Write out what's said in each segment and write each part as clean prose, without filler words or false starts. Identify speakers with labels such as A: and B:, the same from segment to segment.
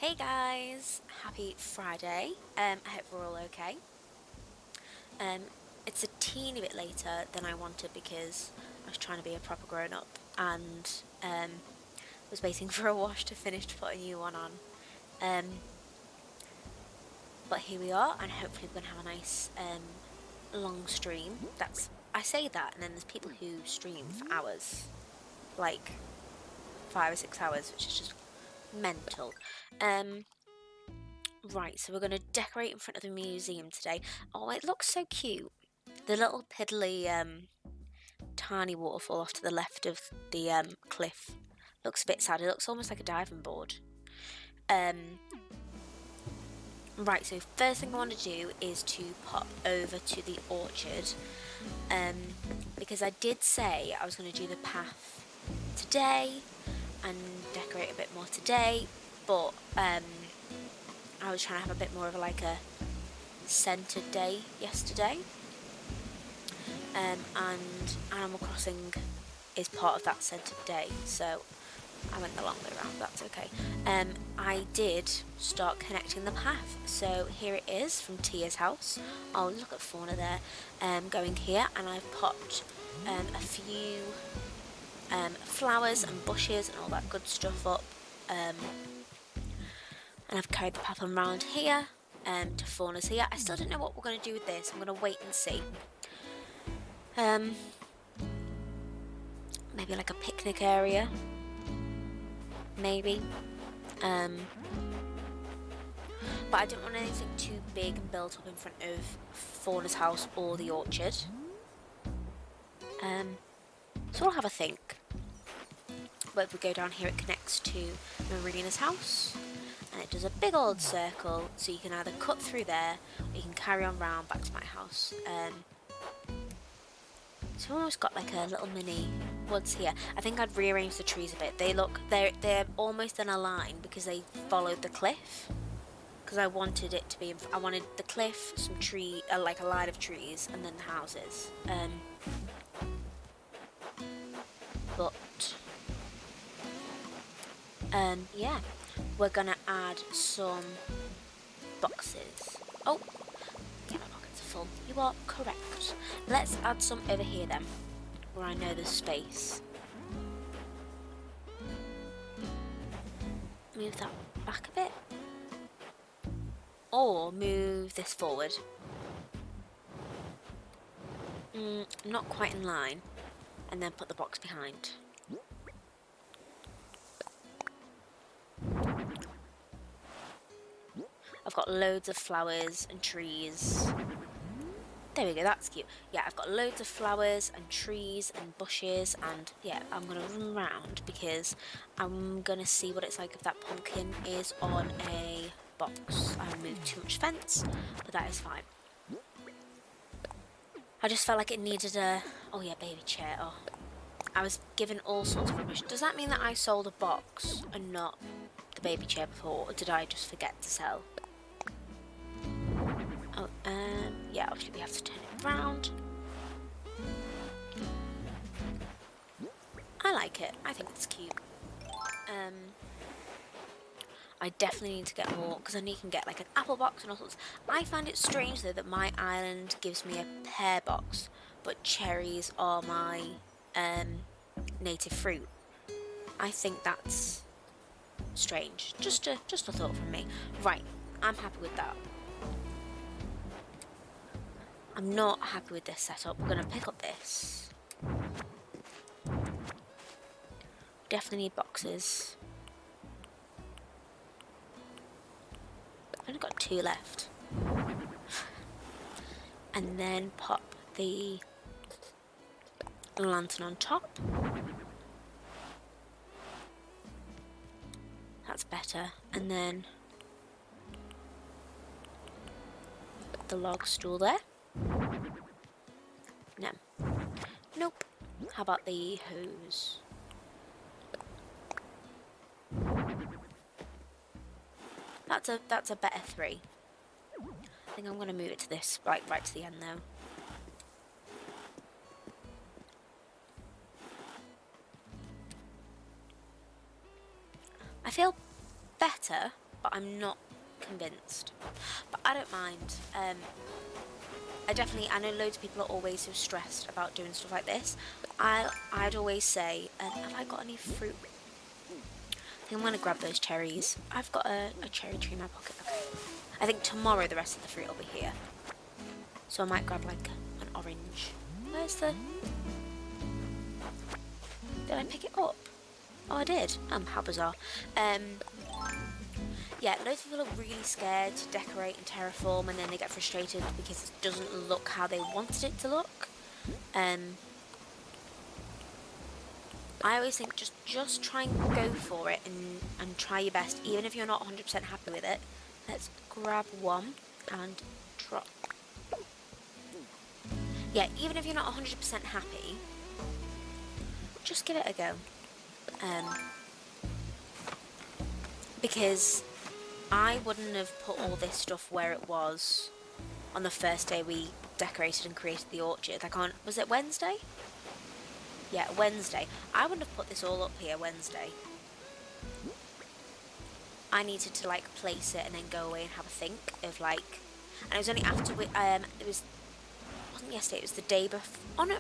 A: Hey guys, happy Friday. I hope we're all okay. Um, it's a teeny bit later than I wanted because I was trying to be a proper grown up and was waiting for a wash to finish to put a new one on. Um, but here we are, and hopefully we're gonna have a nice long stream. I say that, and then there's people who stream for hours, like 5 or 6 hours, which is just mental. Right, so we're going to decorate in front of the museum today. Oh, it looks so cute. The little piddly tiny waterfall off to the left of the cliff looks a bit sad. It looks almost like a diving board. Right, so first thing I want to do is to pop over to the orchard, because I did say I was going to do the path today and decorate a bit more today, but I was trying to have a bit more of a centered day yesterday, and Animal Crossing is part of that centered day, so I went the long way around. That's okay. I did start connecting the path, so here it is from Tia's house. Oh, look at Fauna there. Going here, and I've popped a few flowers and bushes and all that good stuff up. And I've carried the path on round here to Fauna's here. I still don't know what we're going to do with this. I'm going to wait and see. Maybe like a picnic area. Maybe. But I don't want anything too big and built up in front of Fauna's house or the orchard. So we'll have a think. But if we go down here, it connects to Marina's house. And it does a big old circle, so you can either cut through there or you can carry on round back to my house. So we've almost got like a little mini woods here. I think I'd rearrange the trees a bit. They're almost in a line because they followed the cliff. Because I wanted it to be, I wanted the cliff, some tree, like a line of trees, and then the houses. Yeah. We're gonna add some boxes. Oh, okay, my pockets are full. You are correct. Let's add some over here then, where I know there's space. Move that back a bit. Or move this forward. Not quite in line. And then put the box behind. I've got loads of flowers and trees. There we go, that's cute. Yeah, I've got loads of flowers and trees and bushes, and yeah, I'm going to run around because I'm going to see what it's like if that pumpkin is on a box. I removed too much fence, but that is fine. I just felt like it needed a... Oh yeah, baby chair. Oh, I was given all sorts of rubbish. Does that mean that I sold a box and not the baby chair before, or did I just forget to sell? Oh, yeah, obviously we have to turn it around. I like it. I think it's cute. I definitely need to get more, because then you can get like an apple box and all sorts. I find it strange though that my island gives me a pear box, but cherries are my native fruit. I think that's strange. Just a thought from me. Right, I'm happy with that. I'm not happy with this setup. We're going to pick up this. Definitely need boxes. I've only got 2 left. And then pop the lantern on top. That's better. And then the log stool there. No. Nope. How about the hose? That's a better 3. I think I'm gonna move it to this, right to the end though. I feel better but I'm not convinced. But I don't mind. I know loads of people are always so stressed about doing stuff like this. I'd always say, have I got any fruit? I think I'm going to grab those cherries. I've got a cherry tree in my pocket. Okay. I think tomorrow the rest of the fruit will be here. So I might grab like an orange. Where's the... Did I pick it up? Oh, I did. How bizarre. Yeah, loads of people are really scared to decorate and terraform, and then they get frustrated because it doesn't look how they wanted it to look. I always think just try and go for it and try your best, even if you're not 100% happy with it. Let's grab one and drop. Yeah, even if you're not 100% happy, just give it a go. Because I wouldn't have put all this stuff where it was on the first day we decorated and created the orchard. Like was it Wednesday? Yeah, Wednesday. I wouldn't have put this all up here Wednesday. I needed to like place it and then go away and have a think of like, and it was only after it wasn't yesterday, it was the day before. Oh no,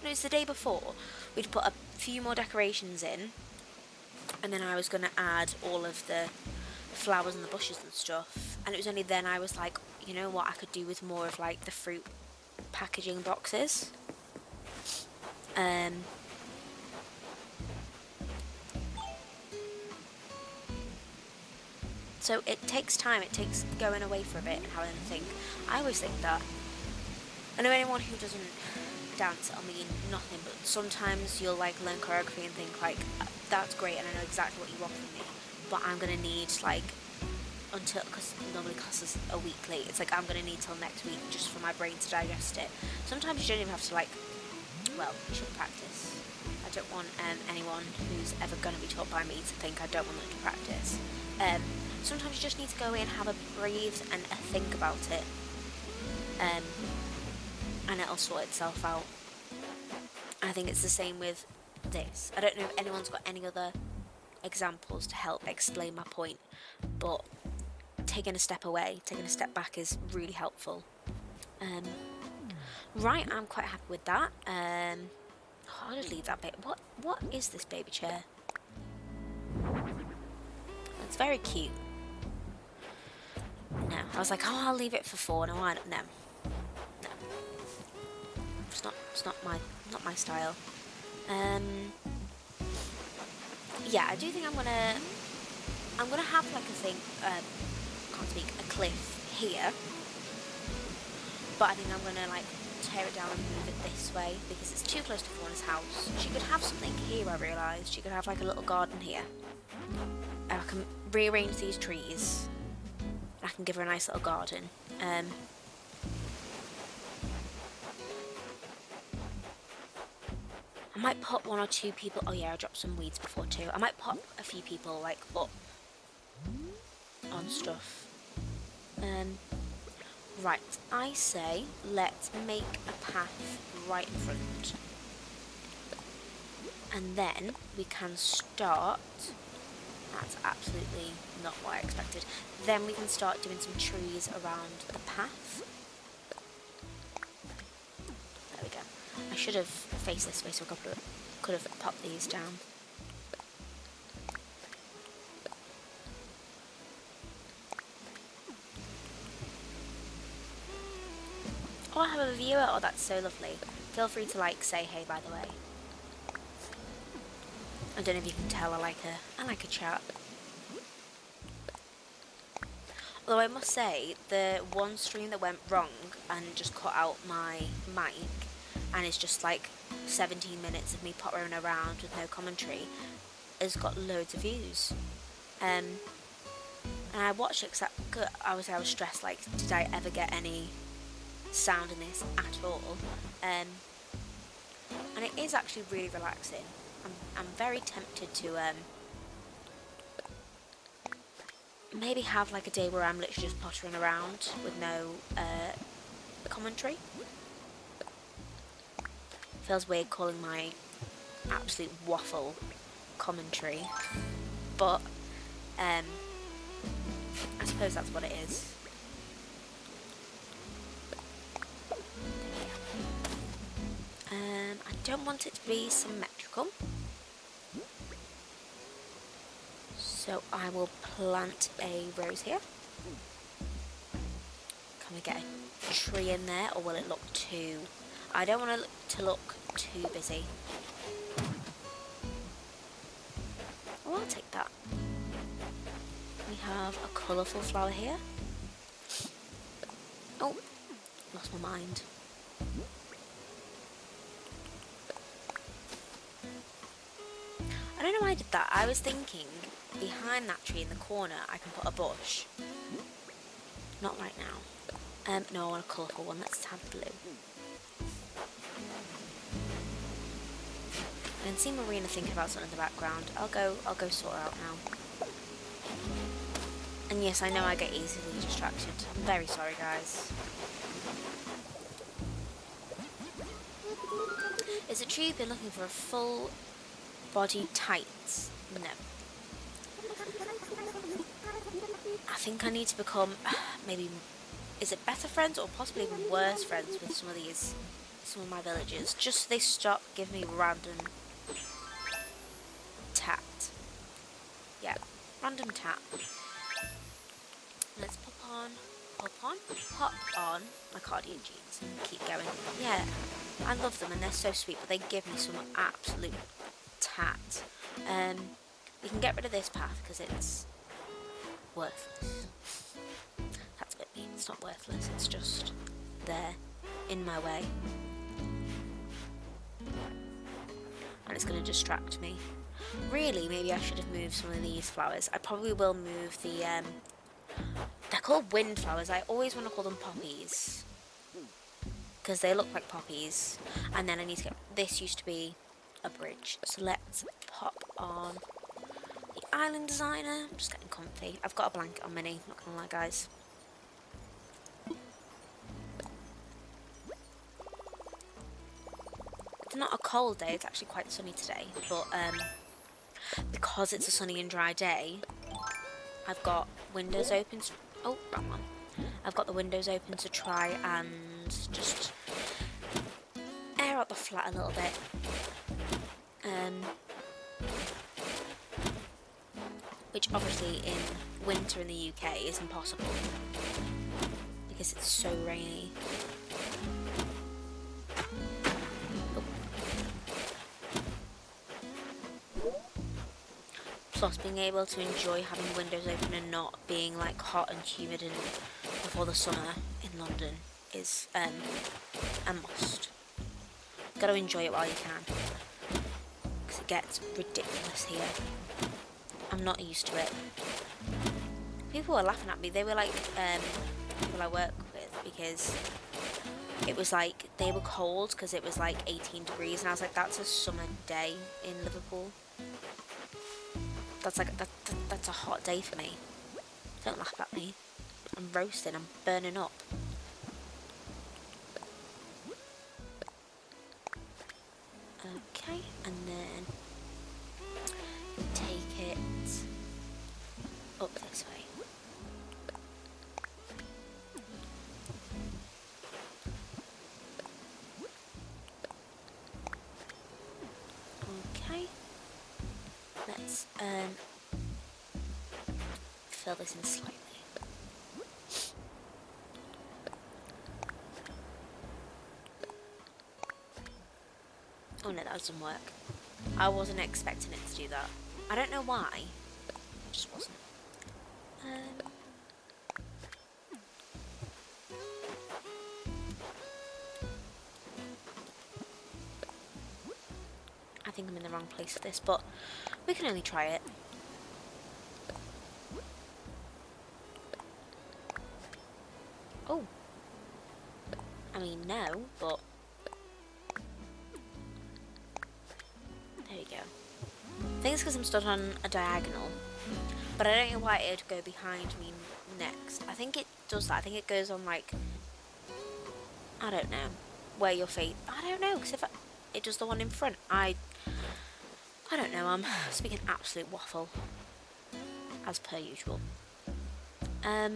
A: it was the day before. We'd put a few more decorations in, and then I was going to add all of the flowers and the bushes and stuff, and it was only then I was like, you know what, I could do with more of like the fruit packaging boxes. So it takes time, it takes going away for a bit and having a think. I always think that. I know anyone who doesn't dance, I mean nothing, but sometimes you'll like learn choreography and think like, that's great and I know exactly what you want from me, but I'm going to need like until, because normally classes a week late, it's like I'm going to need till next week just for my brain to digest it. Sometimes you don't even have to like, well, you should practice. I don't want anyone who's ever going to be taught by me to think I don't want them to practice. Sometimes you just need to go in, have a breathe and a think about it, and it'll sort itself out. I think it's the same with this. I don't know if anyone's got any other examples to help explain my point, but taking a step away, taking a step back is really helpful. Right, I'm quite happy with that. I'll just leave that bit. What is this baby chair? It's very cute. No, I was like, oh, I'll leave it for 4. No, why not? No. It's not my style. Yeah, I do think I'm gonna have like a thing. Can't speak. A cliff here, but I think I'm gonna like tear it down and move it this way because it's too close to Fauna's house. She could have something here. I realised she could have like a little garden here. I can rearrange these trees. I can give her a nice little garden. I might put 1 or 2 people. Oh yeah, I dropped some weeds before too. I might put a few people like up on stuff. Right, I say let's make a path right in front, and then we can start. That's absolutely not what I expected. Then we can start doing some trees around the path. There we go. I should have faced this way so I could have popped these down. Oh, I have a viewer. Oh, that's so lovely. Feel free to like say hey, by the way. I don't know if you can tell, I like a chat. Although I must say, the one stream that went wrong and just cut out my mic, and it's just like 17 minutes of me pottering around with no commentary, has got loads of views. And I watched it because I was stressed, like, did I ever get any sound in this at all? And it is actually really relaxing. I'm very tempted to maybe have like a day where I'm literally just pottering around with no commentary. Feels weird calling my absolute waffle commentary, but I suppose that's what it is. I don't want it to be symmetrical, so I will plant a rose here. Can we get a tree in there, or will it look too... I don't want it to look too busy. Oh, I'll take that. We have a colourful flower here. Oh, lost my mind. I don't know why I did that. I was thinking behind that tree in the corner I can put a bush. Not right now. No, I want a colourful one. Let's have blue. I can see Marina thinking about something in the background. I'll go sort her out now. And yes, I know I get easily distracted. I'm very sorry, guys. Is it true you've been looking for a full body tights? No. I think I need to become maybe, is it better friends or possibly even worse friends with some of my villagers, just so they stop giving me random tat. Yeah, random tat. Let's pop on my cardigan jeans and keep going. Yeah, I love them and they're so sweet, but they give me some absolute tat. We can get rid of this path because it's worthless. That's what it means. It's not worthless, it's just there in my way. And it's going to distract me. Really, maybe I should have moved some of these flowers. I probably will move the, they're called windflowers. I always want to call them poppies, because they look like poppies. And then I need to get, this used to be a bridge. So let's pop on the island designer. I'm just getting comfy. I've got a blanket on my knee, not gonna lie, guys. It's not a cold day, it's actually quite sunny today, but because it's a sunny and dry day, I've got windows open. Oh, wrong one. I've got the windows open to try and just air out the flat a little bit. Which obviously in winter in the UK is impossible because it's so rainy. Plus, being able to enjoy having windows open and not being like hot and humid and before the summer in London is a must. Got to enjoy it while you can, because it gets ridiculous here. I'm not used to it. People were laughing at me. They were like people I work with, because it was like they were cold because it was like 18 degrees, and I was like, that's a summer day in Liverpool. That's like that's a hot day for me. Don't laugh at me. I'm roasting. I'm burning up. Okay, and then take it up this way. Okay. Let's fill this in slightly. Oh no, that doesn't work. I wasn't expecting it to do that. I don't know why. It just wasn't. I think I'm in the wrong place for this, but we can only try it. Oh. I mean, no, but... There we go. I think it's because I'm stood on a diagonal, but I don't know why it would go behind me next. I think it does that. I think it goes on, like... I don't know. Where your feet... I don't know, because if it does the one in front, I don't know, I'm speaking absolute waffle, as per usual. Yeah,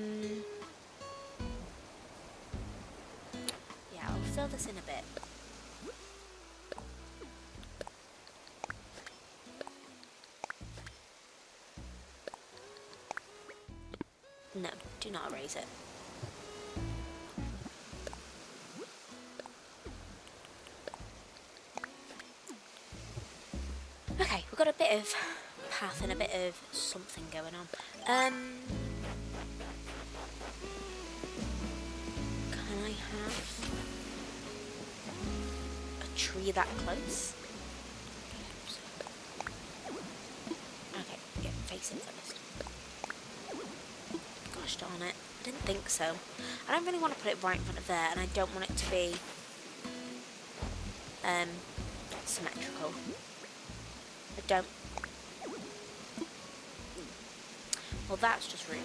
A: I'll fill this in a bit. No, do not erase it. Okay, we've got a bit of path and a bit of something going on. Can I have a tree that close? Okay, yeah, facing first. Gosh darn it, I didn't think so. I don't really want to put it right in front of there, and I don't want it to be symmetrical. I don't. Well, that's just rude.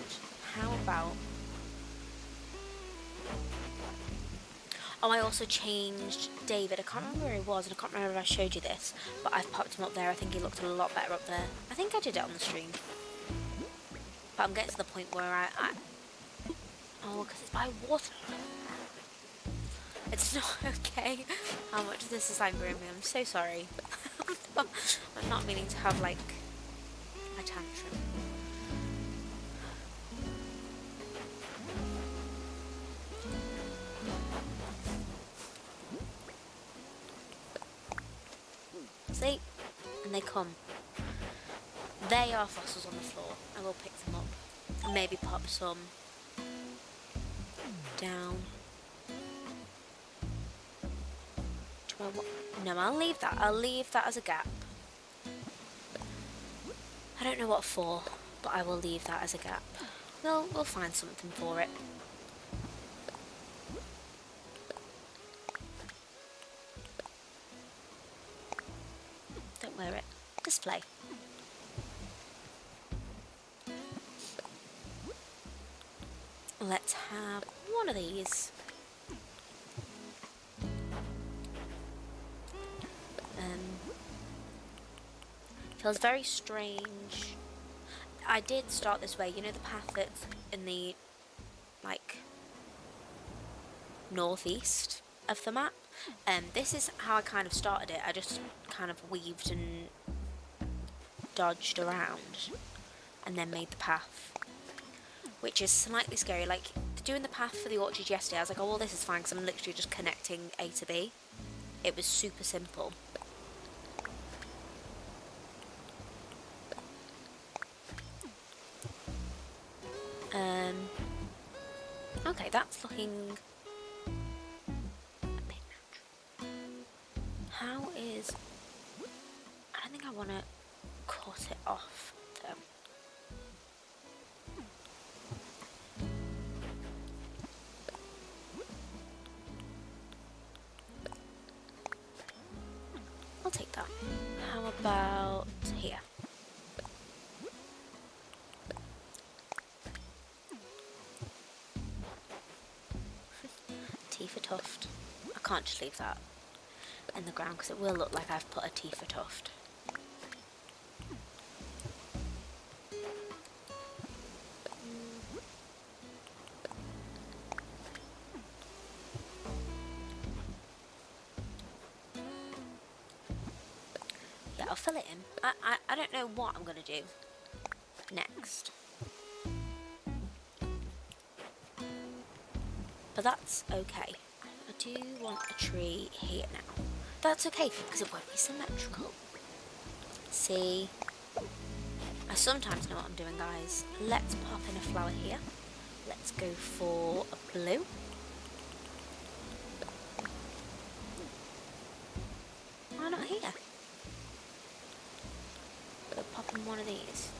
A: How about... Oh, I also changed David. I can't remember where he was, and I can't remember if I showed you this, but I've popped him up there. I think he looked a lot better up there. I think I did it on the stream. But I'm getting to the point where I oh, because it's by water. It's not okay how much this is angering me. I'm so sorry. I'm not meaning to have, like, a tantrum. See? And they come. They are fossils on the floor. I will pick them up. And maybe pop some down. No, I'll leave that. I'll leave that as a gap. I don't know what for, but I will leave that as a gap. We'll find something for it. Don't wear it. Display. Let's have one of these. Feels very strange. I did start this way. You know the path that's in the, like, northeast of the map? This is how I kind of started it. I just kind of weaved and dodged around and then made the path, which is slightly scary. Like, doing the path for the orchard yesterday, I was like, oh, well, this is fine because I'm literally just connecting A to B. It was super simple. Okay, that's looking a bit natural. How is... I don't think I want to cut it off, though. I'll take that. How about here? Tifa tuft. I can't just leave that in the ground because it will look like I've put a Tifa tuft. Yeah, I'll fill it in. I don't know what I'm going to do next. But that's okay. I do want a tree here now. That's okay, because it won't be symmetrical. See? I sometimes know what I'm doing, guys. Let's pop in a flower here. Let's go for a blue. Why not here? We'll pop in one of these.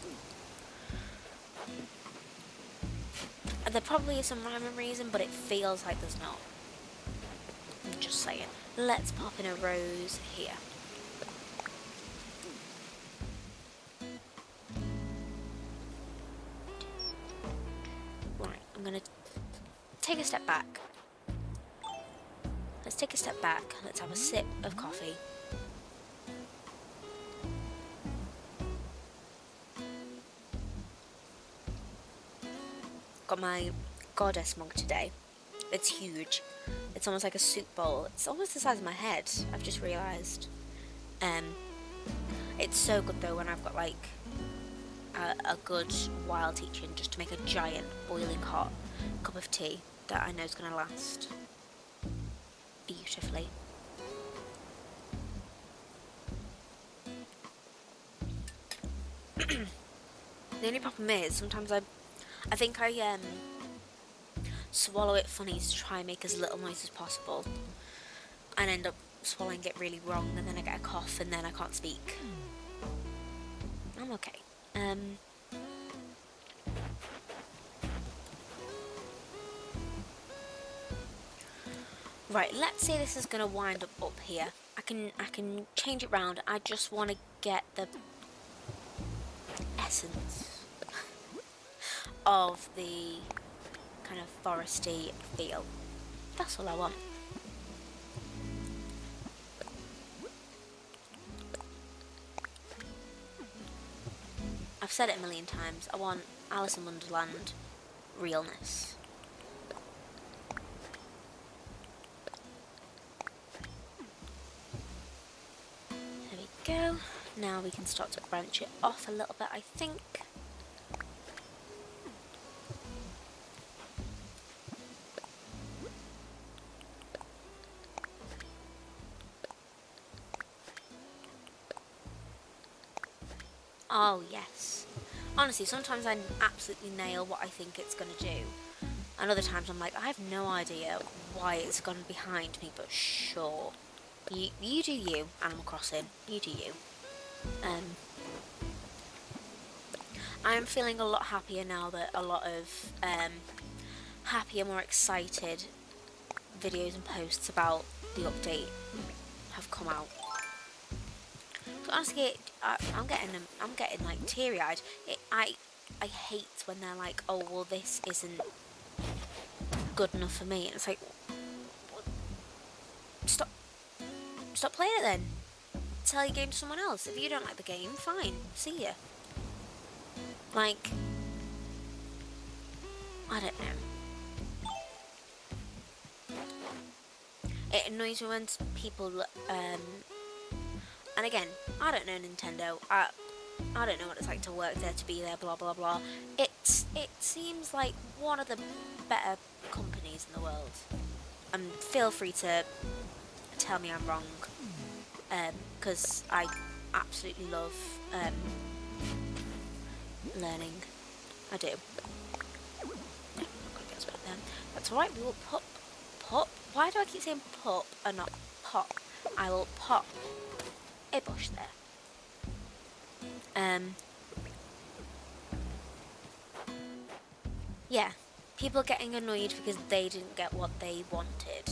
A: There probably is some rhyme and reason, but it feels like there's not. I'm just saying. Let's pop in a rose here. Right, I'm going to take a step back. Let's take a step back. Let's have a sip of coffee. got my goddess mug today. It's huge. It's almost like a soup bowl. It's almost the size of my head, I've just realised. It's so good though when I've got like a good while teaching, just to make a giant boiling hot cup of tea that I know is going to last beautifully. The only problem is sometimes I think I swallow it funny to try and make as little noise as possible, and end up swallowing it really wrong, and then I get a cough and then I can't speak. I'm okay. Right, let's say this is gonna wind up here. I can change it round. I just want to get the essence of the kind of foresty feel. That's all I want. I've said it a million times. I want Alice in Wonderland realness. There we go. Now we can start to branch it off a little bit, I think. Oh yes. Honestly, sometimes I absolutely nail what I think it's going to do. And other times I'm like, I have no idea why it's gone behind me, but sure. You do you, Animal Crossing. You do you. I'm feeling a lot happier now that a lot of happier, more excited videos and posts about the update have come out. So honestly, I'm getting like teary-eyed. I hate when they're like, oh well, this isn't good enough for me. And it's like, stop playing it then. Sell your game to someone else. If you don't like the game, fine. See ya. Like, I don't know. It annoys me when people, and again, I don't know Nintendo. I don't know what it's like to work there, to be there, blah blah blah. It seems like one of the better companies in the world. And feel free to tell me I'm wrong, because I absolutely love learning. I do. Yeah, I'm not gonna get sweat then. That's alright. We will pop. Why do I keep saying pop and not pop? I will pop a bush there. Yeah, people getting annoyed because they didn't get what they wanted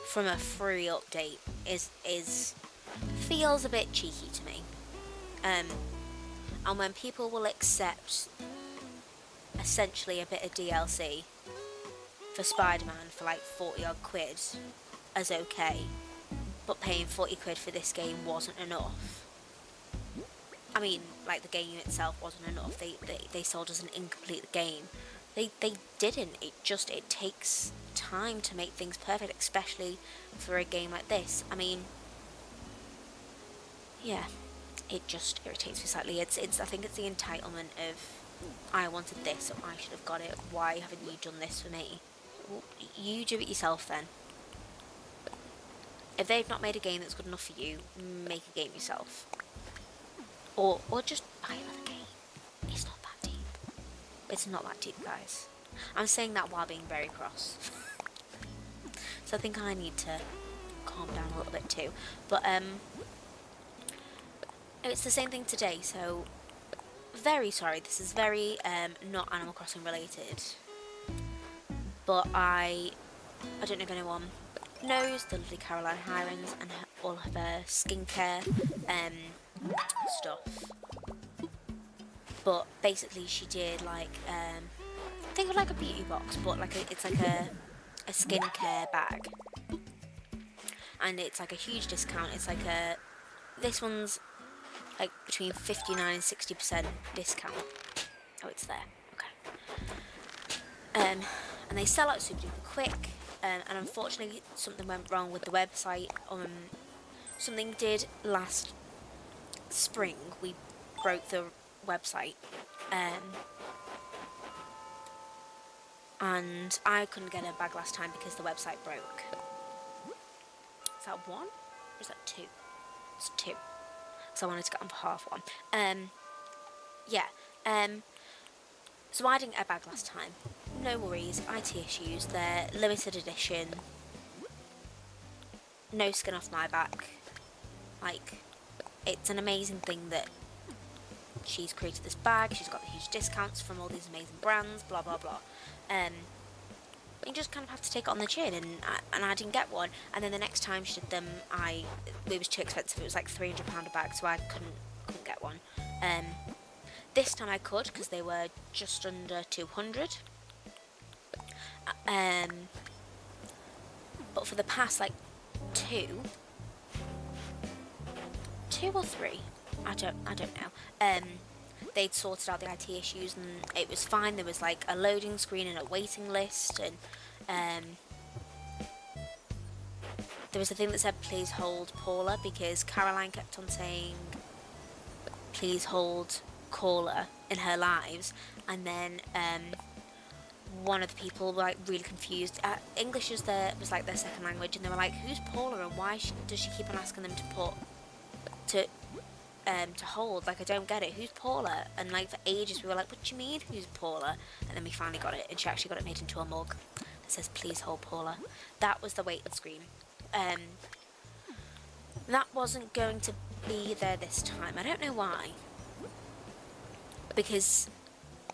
A: from a free update is feels a bit cheeky to me. And when people will accept essentially a bit of DLC for Spider-Man for like 40 odd quid as okay, but paying 40 quid for this game wasn't enough. I mean, like, the game itself wasn't enough. They sold us an incomplete game. They didn't. It takes time to make things perfect, especially for a game like this. I mean, yeah, it just irritates me slightly. It's I think it's the entitlement of, I wanted this, so I should have got it. Why haven't you done this for me? Well, you do it yourself then. If they've not made a game that's good enough for you, make a game yourself. Or just buy another game. It's not that deep. It's not that deep, guys. I'm saying that while being very cross. So I think I need to calm down a little bit too. But it's the same thing today, so very sorry. This is very not Animal Crossing related. But I don't know if anyone knows the lovely Caroline Hirons and all of her skincare stuff. But basically she did like think of like a beauty box, but like it's like a skincare bag, and it's like a huge discount. It's like this one's like between 59 and 60% discount. Oh, it's there. Okay. and they sell out super duper quick. And unfortunately, something went wrong with the website. Something did last spring. We broke the website, and I couldn't get a bag last time because the website broke. Is that one? Or is that two? It's two. So I wanted to get on for half one. Yeah. So I didn't get a bag last time. No worries. IT issues. They're limited edition. No skin off my back. Like, it's an amazing thing that she's created this bag. She's got the huge discounts from all these amazing brands. Blah blah blah. You just kind of have to take it on the chin, and I didn't get one. And then the next time she did them, it was too expensive. It was like £300 a bag, so I couldn't get one. This time I could because they were just under 200. But for the past like two or three, I don't know. They'd sorted out the IT issues and it was fine. There was like a loading screen and a waiting list, and there was a thing that said please hold Paula, because Caroline kept on saying please hold caller in her lives, and then one of the people were like really confused. English was like their second language, and they were like, who's Paula and why does she keep on asking them to hold? Like, I don't get it. Who's Paula? And like for ages we were like, what do you mean who's Paula? And then we finally got it, and she actually got it made into a mug that says please hold Paula. That was the waiting screen. That wasn't going to be there this time. I don't know why, because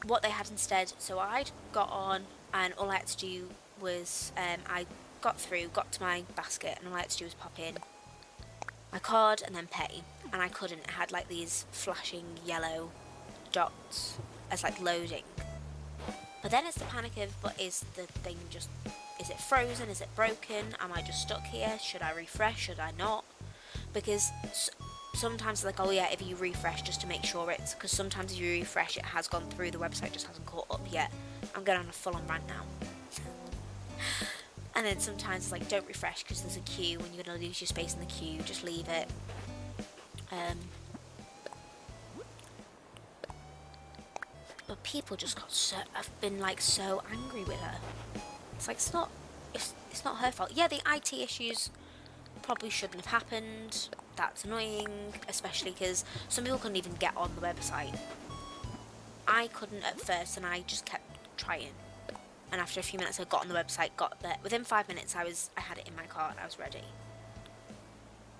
A: what they had instead, so I'd got on and all I had to do was I got to my basket, and all I had to do was pop in my card and then pay, and I couldn't. It had like these flashing yellow dots as like loading. But then it's the panic of, but is the thing just, is it frozen, is it broken, am I just stuck here, should I refresh, should I not? Because sometimes it's like, oh yeah, if you refresh just to make sure it's, because sometimes if you refresh it has gone through, the website just hasn't caught up yet. I'm going on a full on rant now. And then sometimes it's like, don't refresh because there's a queue and you're going to lose your space in the queue, just leave it. But people just I've been like so angry with her. It's like, it's not her fault. Yeah, the IT issues probably shouldn't have happened. That's annoying, especially because some people couldn't even get on the website. I couldn't at first, and I just kept trying. And after a few minutes, I got on the website, got there. Within 5 minutes, I had it in my cart, I was ready.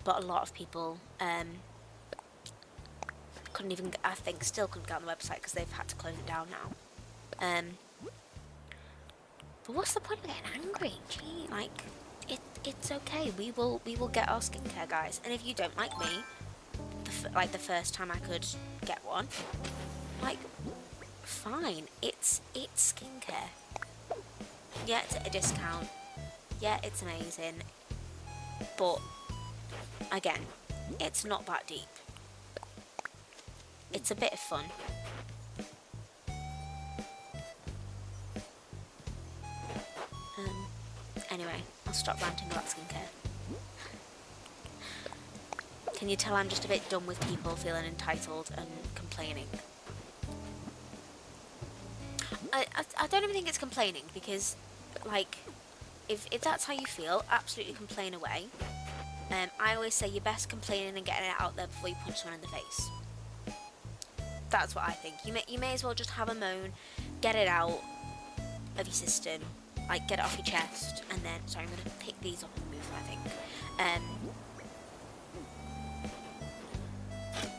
A: But a lot of people couldn't even, I think, still couldn't get on the website because they've had to close it down now. But what's the point of getting angry? Gee, like, it's okay. We will get our skincare, guys. And if you don't like me, the first time I could get one, like, fine. It's skincare. Yeah, it's at a discount. Yeah, it's amazing. But again, it's not that deep. It's a bit of fun. Anyway, I'll stop ranting about skincare. Can you tell I'm just a bit done with people feeling entitled and complaining? I don't even think it's complaining, because, like, if that's how you feel, absolutely complain away. I always say you're best complaining and getting it out there before you punch someone in the face. That's what I think. You may as well just have a moan, get it out of your system, like get it off your chest, and then, sorry, I'm going to pick these up and move them, I think.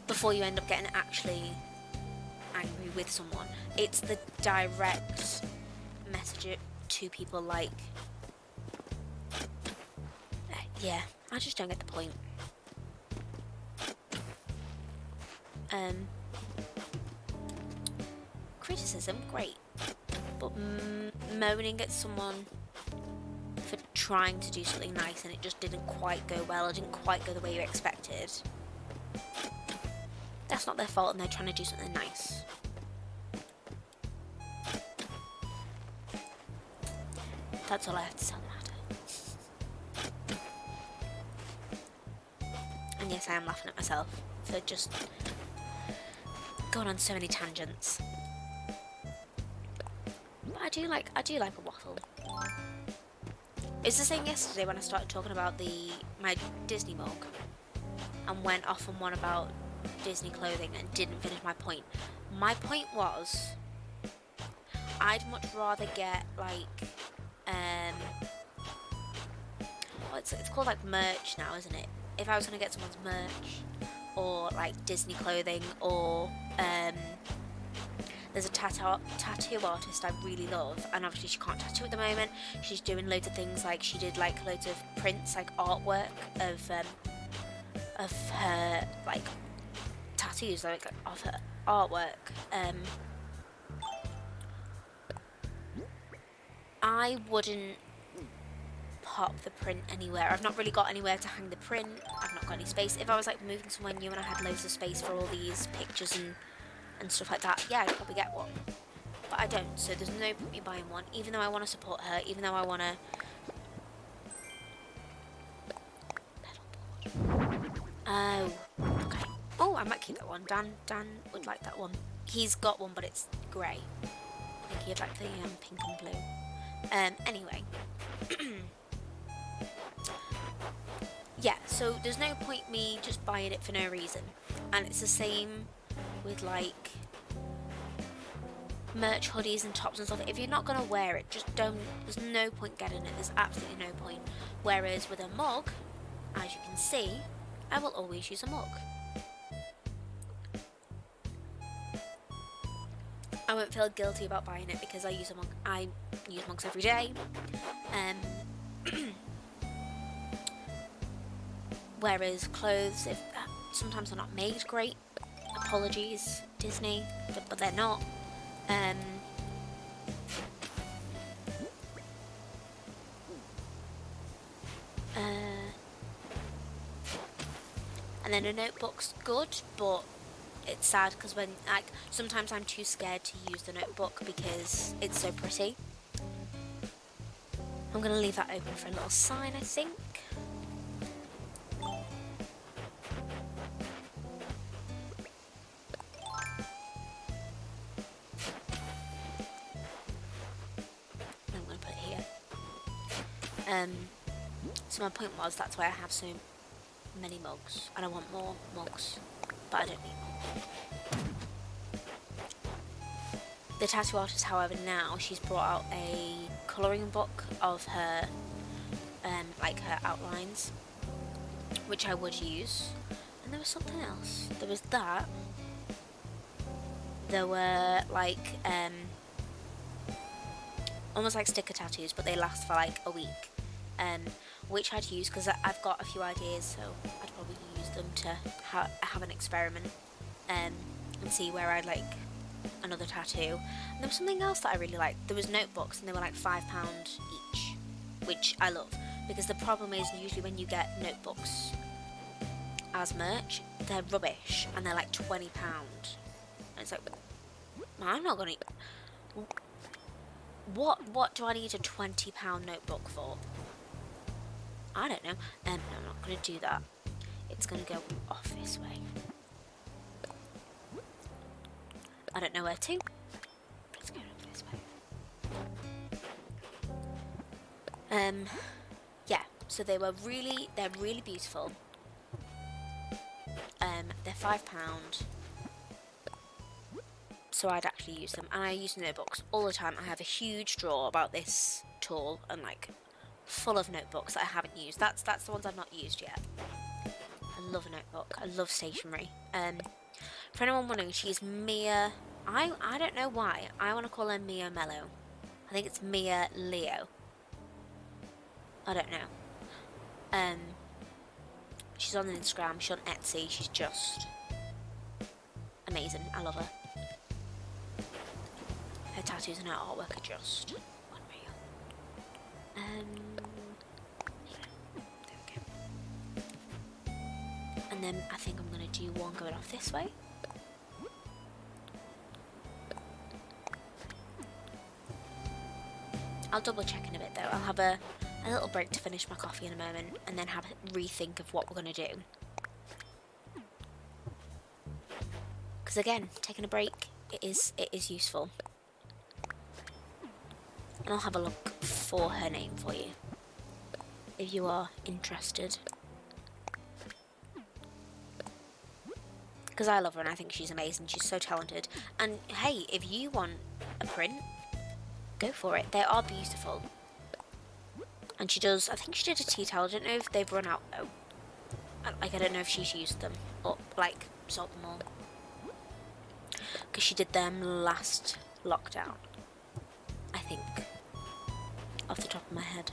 A: Before you end up getting actually angry with someone. It's the direct message to people, like, yeah, I just don't get the point. Criticism, great, but moaning at someone for trying to do something nice and it just didn't quite go well, or didn't quite go the way you expected, that's not their fault, and they're trying to do something nice. That's all I have to tell the matter. And yes, I am laughing at myself for just going on so many tangents. But I do like a waffle. It's the same yesterday when I started talking about my Disney mug and went off on one about Disney clothing and didn't finish my point. My point was, I'd much rather get like it's called like merch now, isn't it? If I was gonna get someone's merch or like Disney clothing, or there's a tattoo artist I really love, and obviously she can't tattoo at the moment. She's doing loads of things, like she did like loads of prints, like artwork of her like tattoos, like of her artwork. I wouldn't pop the print anywhere. I've not really got anywhere to hang the print. I've not got any space. If I was like moving somewhere new and I had loads of space for all these pictures and stuff like that, yeah, I'd probably get one. But I don't, so there's no point me buying one, even though I want to support her, even though I want to... Oh, okay. Oh, I might keep that one. Dan would like that one. He's got one, but it's grey. I think he'd like the pink and blue. Anyway. Yeah, so there's no point me just buying it for no reason. And it's the same with like merch, hoodies and tops and stuff. If you're not going to wear it, just don't, there's no point getting it. There's absolutely no point. Whereas with a mug, as you can see, I will always use a mug. I won't feel guilty about buying it because I use a mug. I use mugs every day. Whereas clothes, if sometimes they're not made great. Apologies, Disney, but they're not. And then a notebook's good, but it's sad because when like sometimes I'm too scared to use the notebook because it's so pretty. I'm gonna leave that open for a little sign, I think. I'm gonna put it here. So my point was, that's why I have so many mugs, and I want more mugs, but I don't need more. The tattoo artist, however, now she's brought out a colouring book of her, like her outlines, which I would use. And there was something else. There was that. There were like almost like sticker tattoos, but they last for like a week. Which I'd use because I've got a few ideas, so I'd probably use them to have an experiment and see where I'd like another tattoo. And there was something else that I really liked. There was notebooks, and they were like £5 each, which I love, because the problem is usually when you get notebooks as merch, they're rubbish and they're like £20. And it's like, I'm not gonna. What do I need a £20 notebook for? I don't know. No, I'm not going to do that. It's going to go off this way. I don't know where to, but it's going off this way. Yeah. So they're really beautiful. They're £5. So I'd actually use them, and I use notebooks all the time. I have a huge drawer about this tall and like full of notebooks that I haven't used. That's the ones I've not used yet. I love a notebook. I love stationery. For anyone wondering, she's Mia. I don't know why. I want to call her Mia Mellow. I think it's Mia Leo. I don't know. She's on Instagram. She's on Etsy. She's just amazing. I love her. Her tattoos and her artwork are just unreal. There we go. And then I think I'm going to do one going off this way. I'll double check in a bit though. I'll have a little break to finish my coffee in a moment and then have a rethink of what we're going to do. Because again, taking a break, it is useful. And I'll have a look for her name for you, if you are interested. Because I love her and I think she's amazing. She's so talented. And hey, if you want a print, go for it. They are beautiful. And she does, I think she did a tea towel. I don't know if they've run out though. Like, I don't know if she's used them or like sold them all. Because she did them last lockdown, I think, off the top of my head.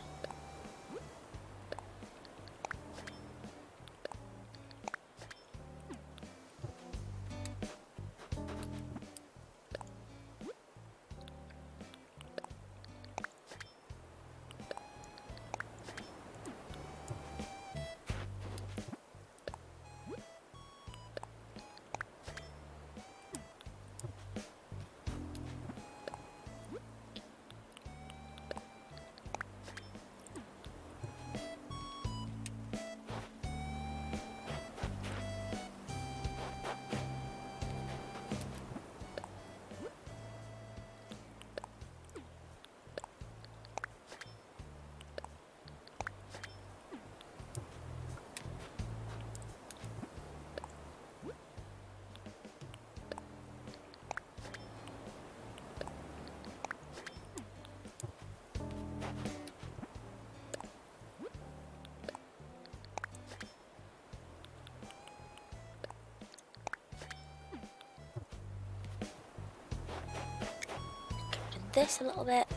A: This a little bit.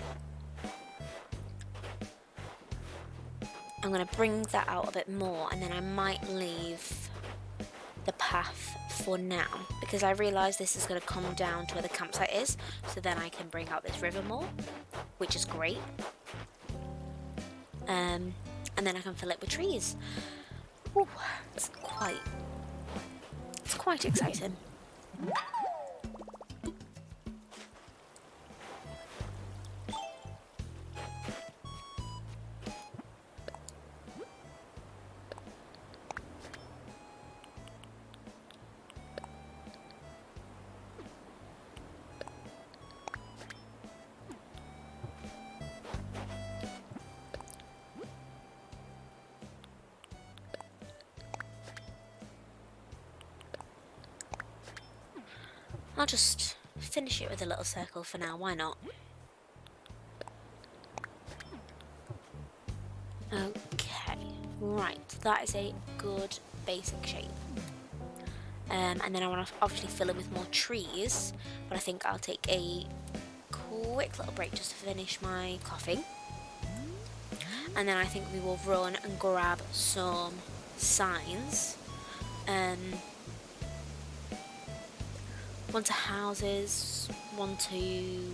A: I'm going to bring that out a bit more and then I might leave the path for now because I realise this is going to come down to where the campsite is, so then I can bring out this river more, which is great. And then I can fill it with trees. Ooh, it's quite exciting. I'll just finish it with a little circle for now, why not? Okay, right, that is a good basic shape. And then I want to obviously fill in with more trees, but I think I'll take a quick little break just to finish my coffee. And then I think we will run and grab some signs. One to houses, one to...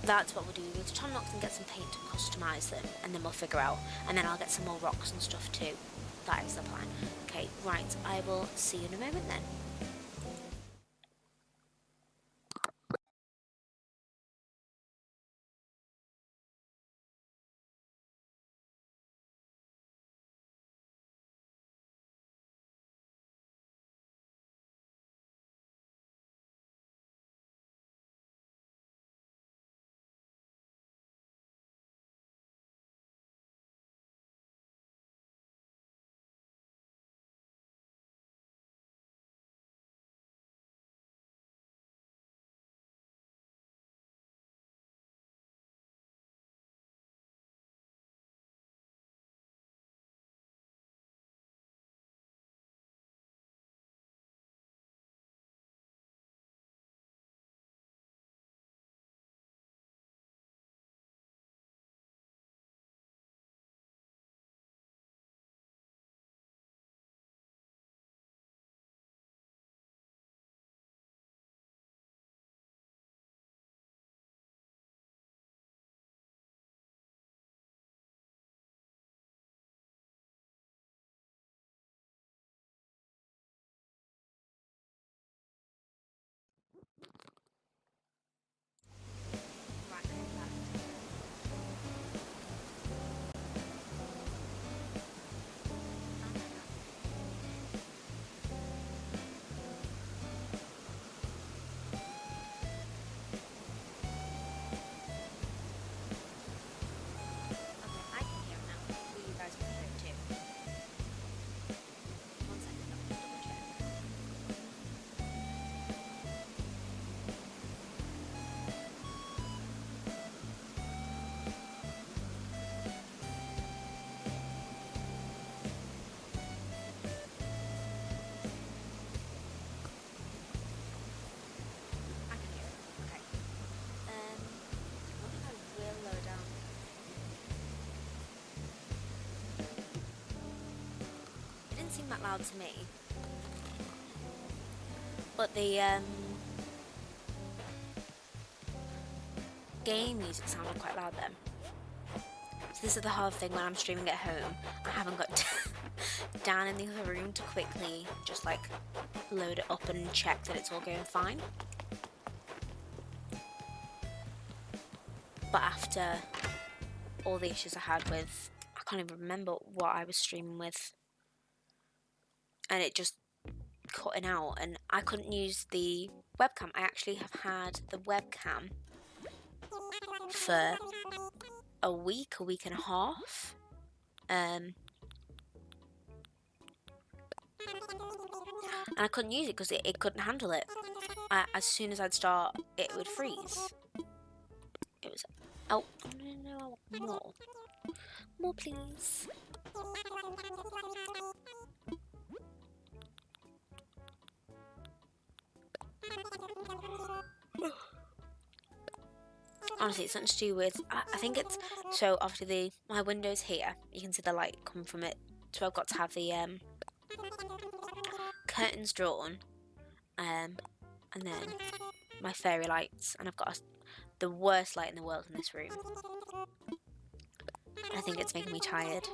A: That's what we'll do. We'll go to Tom Knox and get some paint to customise them, and then we'll figure out. And then I'll get some more rocks and stuff too. That is the plan. Okay, right. I will see you in a moment then. didn't seem that loud to me. But the game music sounded quite loud then. So this is the hard thing when I'm streaming at home. I haven't got down in the other room to quickly just like load it up and check that it's all going fine. But after all the issues I had with, I can't even remember what I was streaming with, and it just cutting out, and I couldn't use the webcam. I actually have had the webcam for a week and a half. And I couldn't use it because it couldn't handle it. As soon as I'd start, it would freeze. It was... Oh, no, I want more. More, please. Honestly, it's something to do with... I think it's... So, obviously, my window's here. You can see the light coming from it. So, I've got to have the curtains drawn. And then my fairy lights. And I've got the worst light in the world in this room. I think it's making me tired.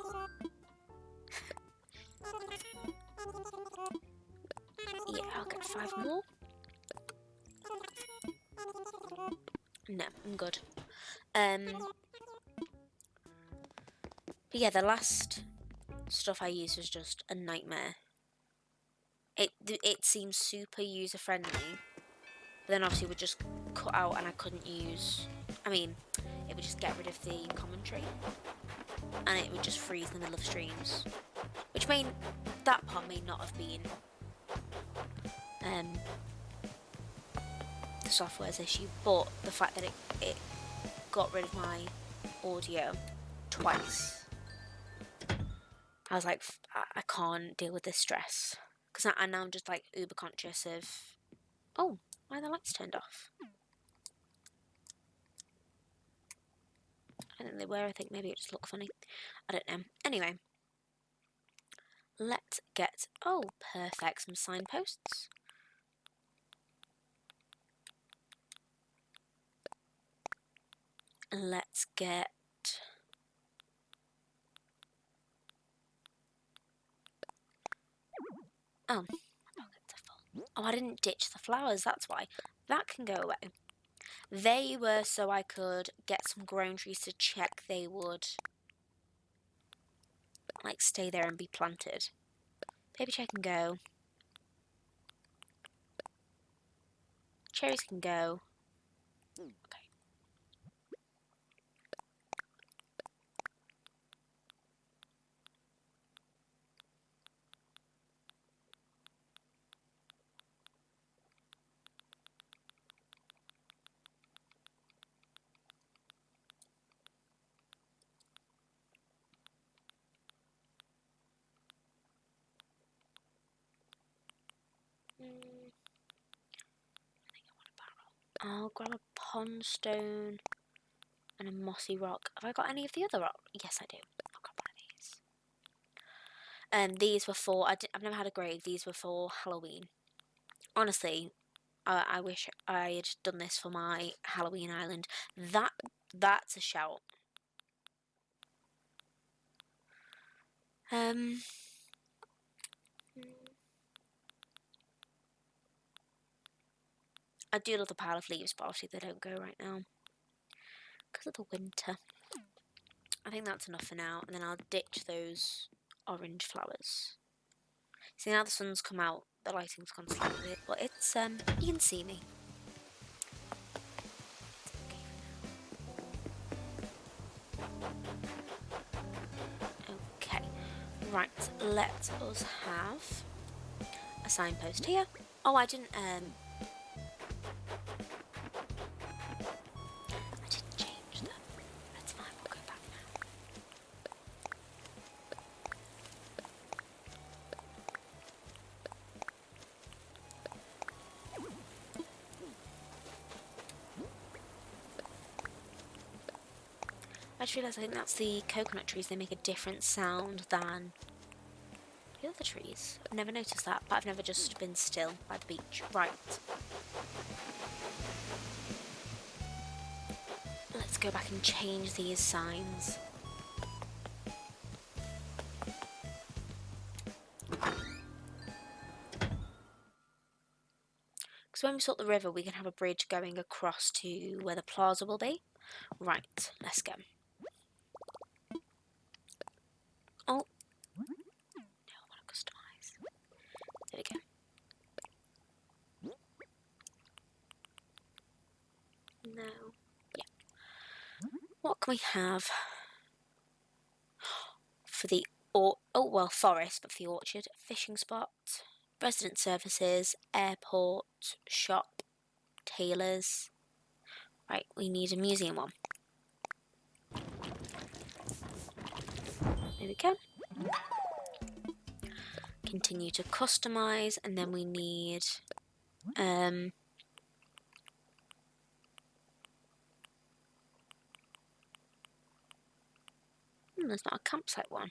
A: Yeah, I'll get 5 more. No, I'm good. But yeah, the last stuff I used was just a nightmare. It seems super user friendly, but then obviously it would just cut out and I couldn't use. I mean, it would just get rid of the commentary, and it would just freeze in the middle of streams, which that part may not have been the software's issue, but the fact that it got rid of my audio twice, I was like, I can't deal with this stress, because I now I'm just like uber conscious of, oh, why are the lights turned off? I don't think they were. I think maybe it just looked funny. I don't know. Anyway, let's get, oh, perfect, some signposts. Let's get... Oh, I didn't ditch the flowers, that's why. That can go away. They were so I could get some grown trees to check they would like stay there and be planted. Baby cherry can go. Cherries can go. Okay. I think I want a barrel. I'll grab a pond stone and a mossy rock. Have I got any of the other rock? Yes, I do. I'll grab one of these. These were for... I've never had a grave. These were for Halloween. Honestly, I wish I had done this for my Halloween island. That's a shout. I do love the pile of leaves, but obviously they don't go right now because of the winter. I think that's enough for now, and then I'll ditch those orange flowers. See, now the sun's come out, the lighting's gone slightly, but it's, you can see me. Okay, right, let us have a signpost here. Oh, I didn't change them. That's fine, we'll go back now. I just realised I think that's the coconut trees. They make a different sound than the other trees. I've never noticed that, but I've never just been still by the beach. Right. Let's go back and change these signs. Because when we sort the river, we can have a bridge going across to where the plaza will be. Right, let's go. Oh, no, I want to customise. There we go. No. Yeah. What can we have for the forest, but for the orchard? Fishing spot, resident services, airport, shop, tailors. Right, we need a museum one. There we go. Continue to customize, and then we need there's not a campsite one.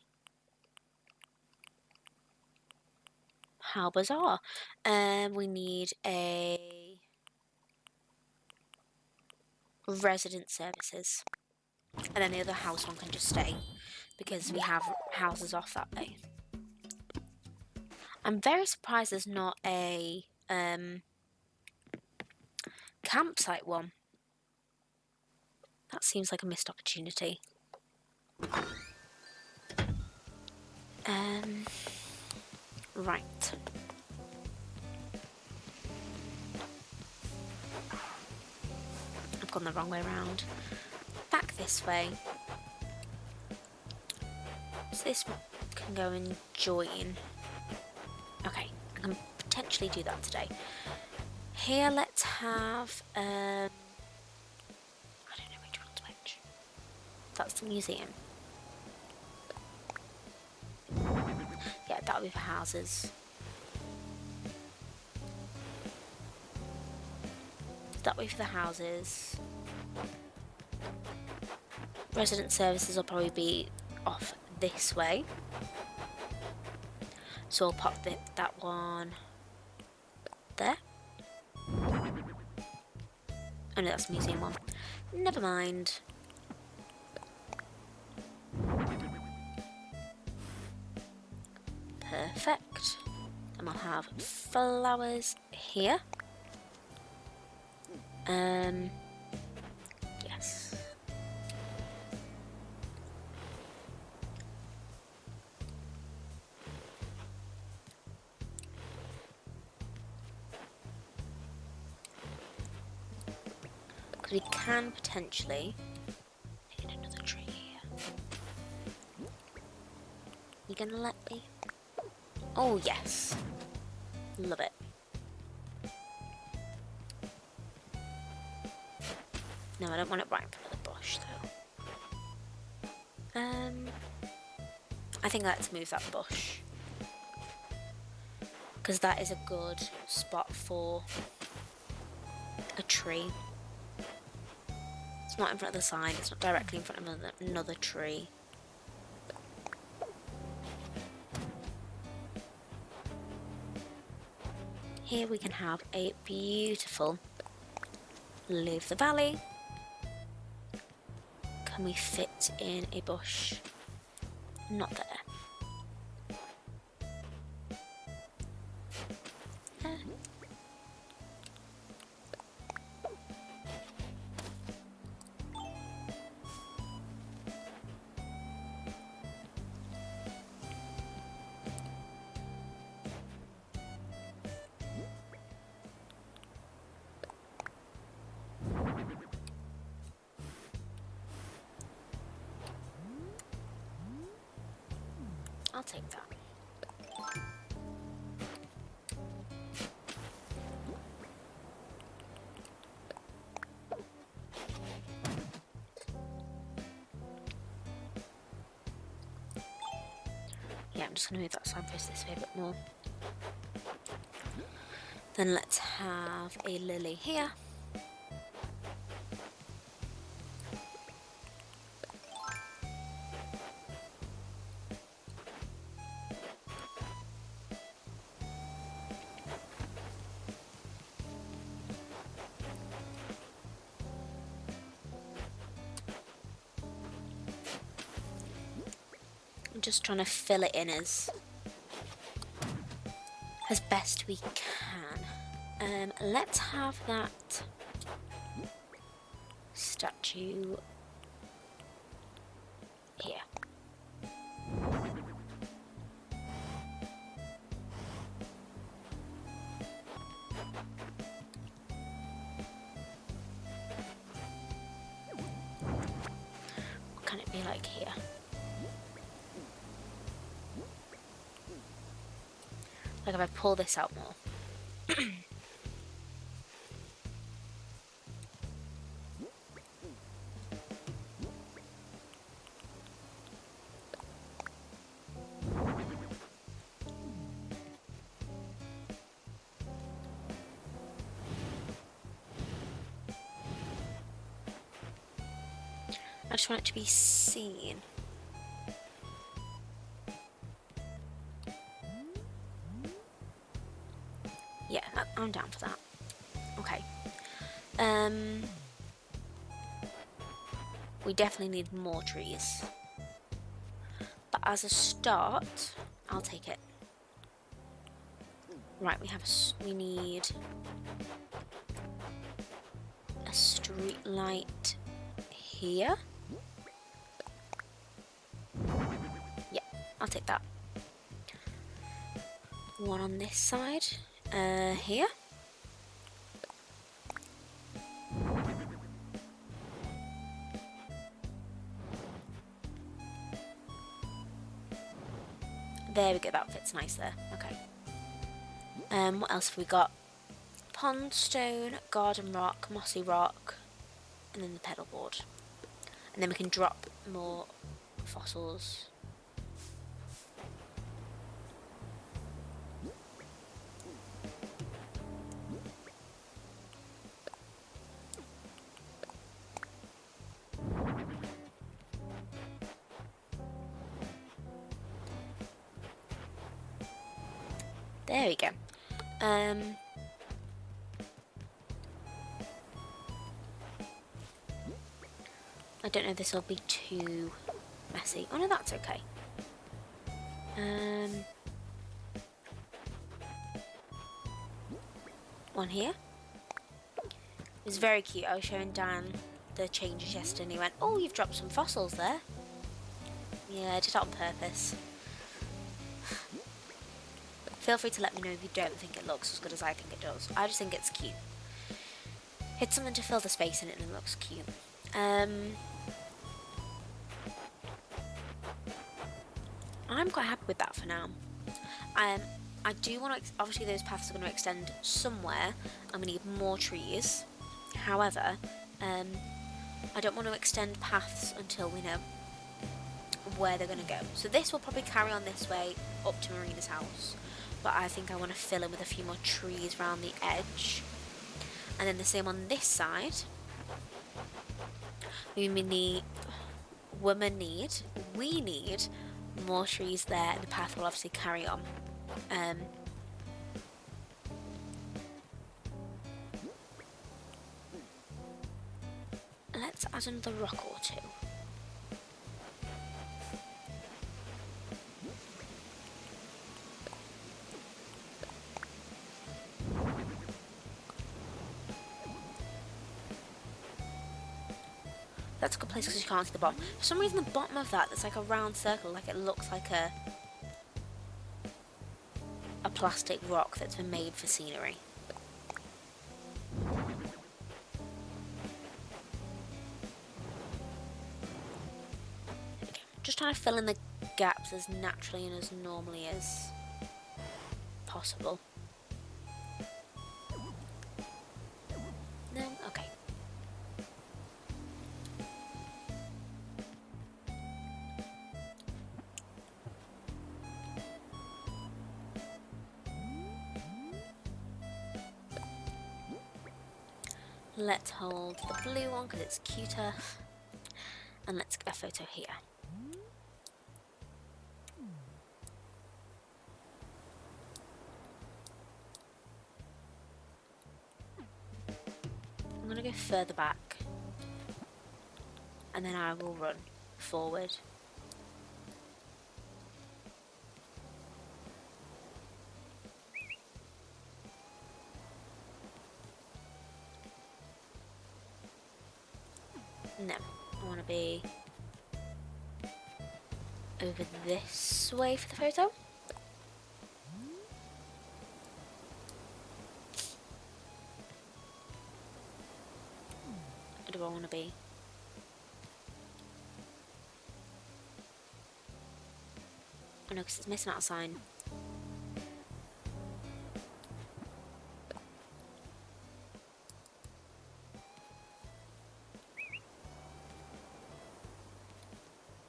A: How bizarre. We need a resident services, and then the other house one can just stay because we have houses off that way. I'm very surprised there's not a campsite one. That seems like a missed opportunity. Right. I've gone the wrong way around. Back this way. So this can go and join. Okay, I can potentially do that today. Here, let's have, I don't know which one's which. That's the museum. Yeah, that'll be for houses. That'll be for the houses. Resident services will probably be off this way. So I'll pop that one there. Oh no, that's the museum one. Never mind. Perfect. Then we'll have flowers here. Yes. Because we can potentially hit another tree here. You gonna let me? Oh yes. Love it. No, I don't want it right in front of the bush though. I think let's move that bush. Because that is a good spot for a tree. It's not in front of the sign, it's not directly in front of another tree. Here we can have a beautiful lily of the valley. Can we fit in a bush? Not there. I'll take that. Yeah, I'm just going to move that signpost this way a bit more. Then let's have a lily here. I'm just trying to fill it in as best we can. Let's have that statue here. What can it be like here? Like if I pull this out more. I just want it to be seen. Yeah, I'm down for that. Okay. We definitely need more trees. But as a start, I'll take it. Right, we need a street light here. Yeah, I'll take that. One on this side, here. There we go, that fits nice there. Okay. What else have we got? Pond stone, garden rock, mossy rock, and then the pedal board. And then we can drop more fossils. There we go. I don't know if this will be too messy. Oh no, that's okay. One here. It was very cute. I was showing Dan the changes yesterday and he went, "Oh, you've dropped some fossils there." Yeah, I did it on purpose. Feel free to let me know if you don't think it looks as good as I think it does. I just think it's cute. It's something to fill the space in it and it looks cute. I'm quite happy with that for now. I do want to, obviously those paths are going to extend somewhere and we need more trees. However, I don't want to extend paths until we know where they're going to go. So this will probably carry on this way up to Marina's house. But I think I want to fill in with a few more trees around the edge. And then the same on this side. We need more trees there, and the path will obviously carry on. Let's add another rock or two. That's a good place because you can't see the bottom. For some reason the bottom of that, there's like a round circle, like it looks like a plastic rock that's been made for scenery. Just trying to fill in the gaps as naturally and as normally as possible. No? Okay. Let's hold the blue one because it's cuter. And let's get a photo here. I'm going to go further back. And then I will run forward. No, I want to be over this way for the photo. Or do I want to be? Oh no, because it's missing out a sign.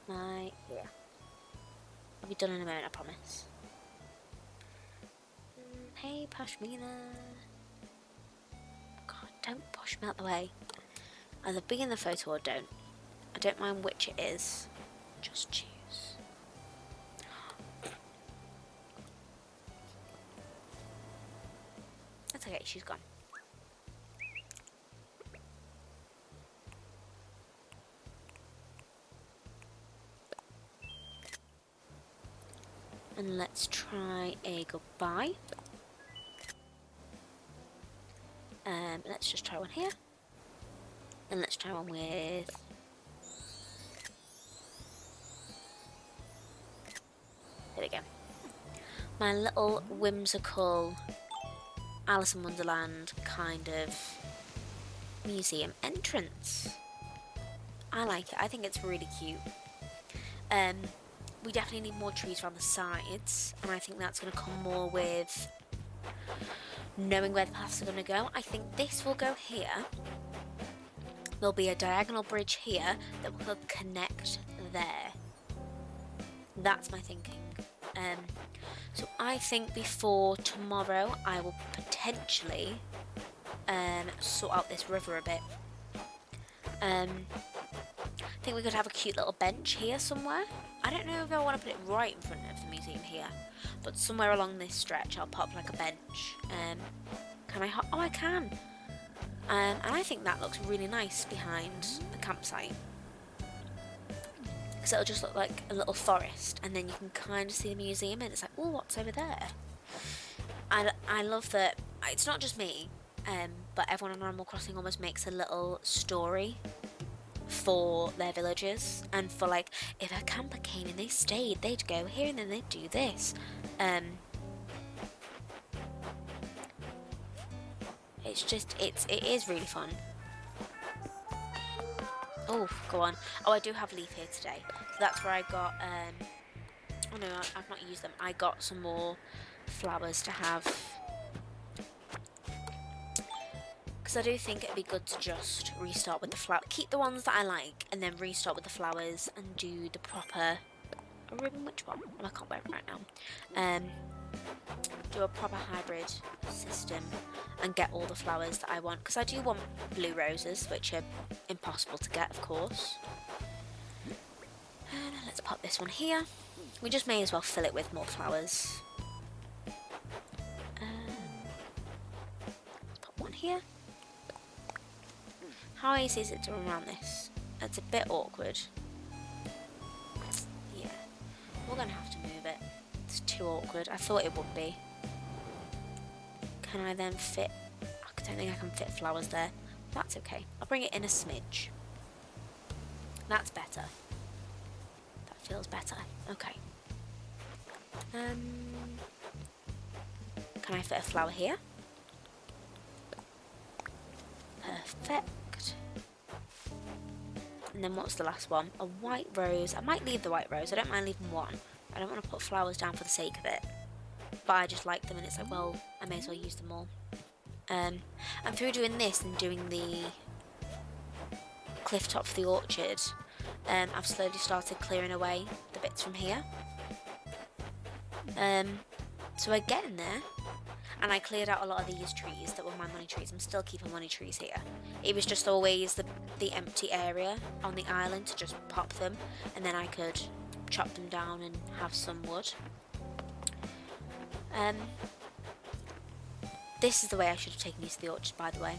A: Right here. I'll be done in a moment, I promise. Hey, Pashmina. God, don't push me out the way. Either be in the photo or don't. I don't mind which it is. Just choose. That's okay, she's gone. And let's try a goodbye. Let's just try one here. And let's try one with... There we go. My little whimsical Alice in Wonderland kind of museum entrance. I like it. I think it's really cute. We definitely need more trees around the sides, and I think that's going to come more with knowing where the paths are going to go. I think this will go here. There'll be a diagonal bridge here that will connect there. That's my thinking. So I think before tomorrow I will potentially sort out this river a bit. I think we could have a cute little bench here somewhere. I don't know if I want to put it right in front of the museum here, but somewhere along this stretch I'll pop like a bench. Can I? Oh, I can. And I think that looks really nice behind the campsite. Because it'll just look like a little forest, and then you can kind of see the museum, and it's like, oh, what's over there? I love that. It's not just me, but everyone on Animal Crossing almost makes a little story for their villages, and for like, if a camper came and they stayed, they'd go here and then they'd do this. It's just, it is really fun. Oh, go on. Oh, I do have leaf here today. So that's where I got, oh no, I've not used them. I got some more flowers to have. Because I do think it'd be good to just restart with the flower. Keep the ones that I like, and then restart with the flowers and do the proper... A ribbon, which one? Oh, I can't wear it right now. Do a proper hybrid system and get all the flowers that I want, because I do want blue roses, which are impossible to get, of course. And let's pop this one here. We just may as well fill it with more flowers. Let's pop one here. How easy is it to run around this? It's a bit awkward. Yeah, we're gonna have to move it. It's too awkward. I thought it would be. Can I then fit... I don't think I can fit flowers there. That's okay. I'll bring it in a smidge. That's better. That feels better. Okay. Can I fit a flower here? Perfect. And then what's the last one? A white rose. I might leave the white rose. I don't mind leaving one. I don't want to put flowers down for the sake of it. But I just like them, and it's like, well, I may as well use them all. And through doing this and doing the cliff top for the orchard, I've slowly started clearing away the bits from here. So we're getting there. And I cleared out a lot of these trees that were my money trees. I'm still keeping money trees here. It was just always the empty area on the island to just pop them, and then I could chop them down and have some wood. This is the way I should have taken you to the orchard, by the way.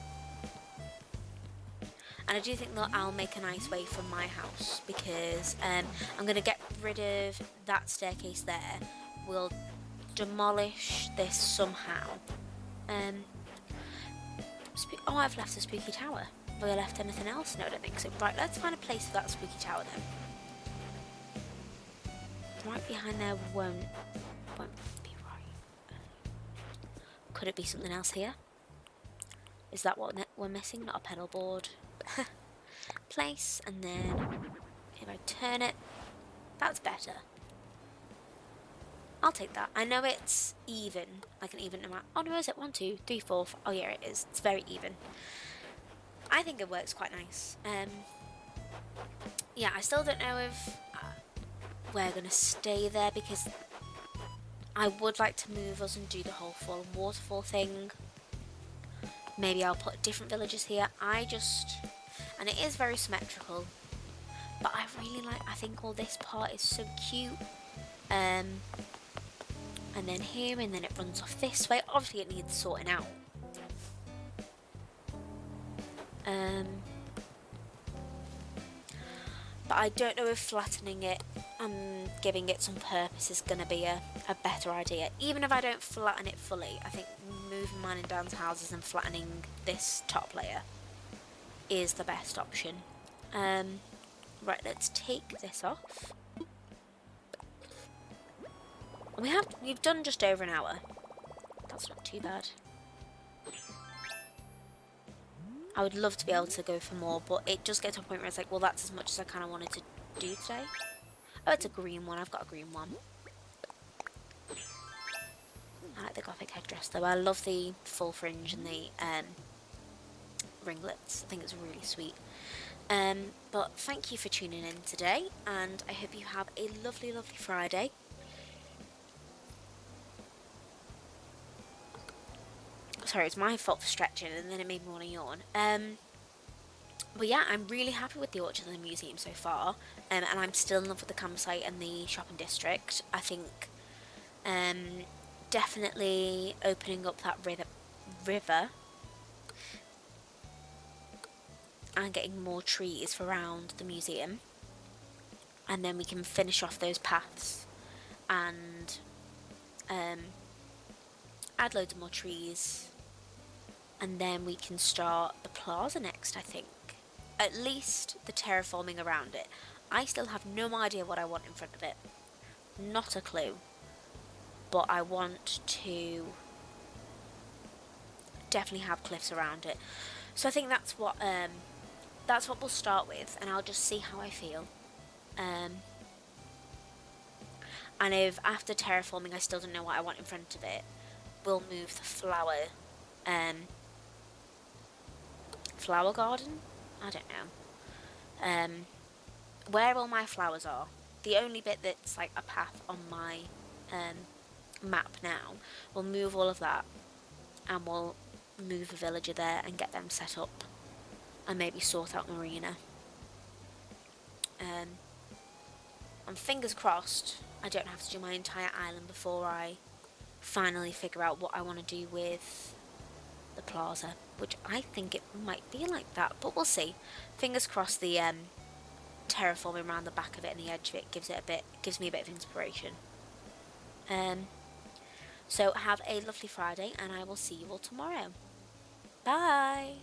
A: And I do think that I'll make a nice way from my house, because I'm going to get rid of that staircase there. We'll demolish this somehow. Oh, I've left the spooky tower. Have I left anything else? No, I don't think so. Right, let's find a place for that spooky tower then. Right behind there won't be right. Could it be something else here? Is that what we're missing? Not a pedal board. Place, and then if I turn it, that's better. I'll take that. I know it's even, like an even amount. Oh no, is it 1, 2, 3, 4? Oh yeah, it is. It's very even. I think it works quite nice. Yeah, I still don't know if we're gonna stay there because I would like to move us and do the whole fallen waterfall thing. Maybe I'll put different villages here. And it is very symmetrical, but I think all this part is so cute. And then here, and then it runs off this way. Obviously it needs sorting out. But I don't know if flattening it and giving it some purpose is going to be a better idea. Even if I don't flatten it fully, I think moving mine and Dan's houses and flattening this top layer is the best option. Right, let's take this off. We've done just over an hour. That's not too bad. I would love to be able to go for more, but it just gets to a point where it's like, well, that's as much as I kind of wanted to do today. Oh, it's a green one. I've got a green one. I like the gothic headdress, though. I love the full fringe and the ringlets. I think it's really sweet. But thank you for tuning in today, and I hope you have a lovely, lovely Friday. Sorry, it's my fault for stretching, and then it made me want to yawn. But yeah, I'm really happy with the orchard and the museum so far, and I'm still in love with the campsite and the shopping district. I think definitely opening up that river and getting more trees for around the museum, and then we can finish off those paths and add loads of more trees, and then we can start the plaza next, I think. At least the terraforming around it. I still have no idea what I want in front of it. Not a clue. But I want to definitely have cliffs around it. So I think that's what we'll start with, and I'll just see how I feel. And if after terraforming I still don't know what I want in front of it, we'll move the flower garden? I don't know. Where all my flowers are. The only bit that's like a path on my map now. We'll move all of that, and we'll move a villager there and get them set up, and maybe sort out Marina. And fingers crossed I don't have to do my entire island before I finally figure out what I want to do with the plaza, which I think it might be like that, but we'll see. Fingers crossed the terraforming around the back of it and the edge of it gives me a bit of inspiration. So have a lovely Friday, and I will see you all tomorrow. Bye.